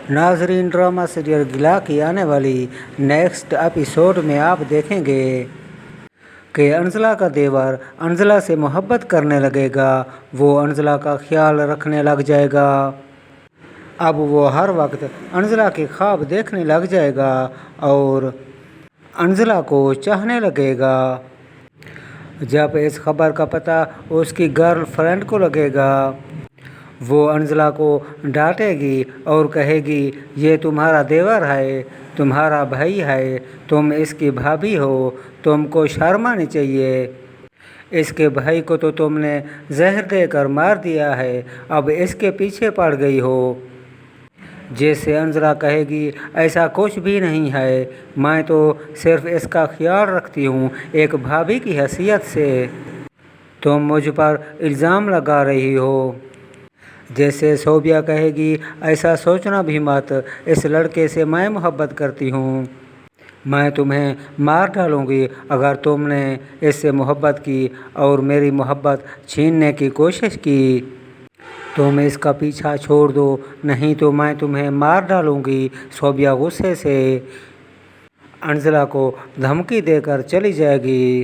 नाजरीन, drama serial गिला की आने वाली नेक्स्ट एपिसोड में आप देखेंगे कि अंजला का देवर अंजला से मोहब्बत करने लगेगा। वो अंजला का ख्याल रखने लग जाएगा। अब वो हर वक्त अंजला के ख्वाब देखने लग जाएगा और अंजला को चाहने लगेगा। जब इस खबर का पता उसकी गर्लफ्रेंड को लगेगा, वो अंजला को डांटेगी और कहेगी, ये तुम्हारा देवर है, तुम्हारा भाई है, तुम इसकी भाभी हो, तुमको शर्म आनी चाहिए। इसके भाई को तो तुमने जहर देकर मार दिया है, अब इसके पीछे पड़ गई हो। जैसे अंजला कहेगी, ऐसा कुछ भी नहीं है, मैं तो सिर्फ इसका ख्याल रखती हूँ एक भाभी की हैसियत से। तुम मुझ पर इल्ज़ाम लगा रही हो। जैसे शोभिया कहेगी, ऐसा सोचना भी मत, इस लड़के से मैं मोहब्बत करती हूँ, मैं तुम्हें मार डालूँगी अगर तुमने इससे मोहब्बत की और मेरी मोहब्बत छीनने की कोशिश की। तुम इसका पीछा छोड़ दो, नहीं तो मैं तुम्हें मार डालूँगी। शोभिया गुस्से से अंजला को धमकी देकर चली जाएगी।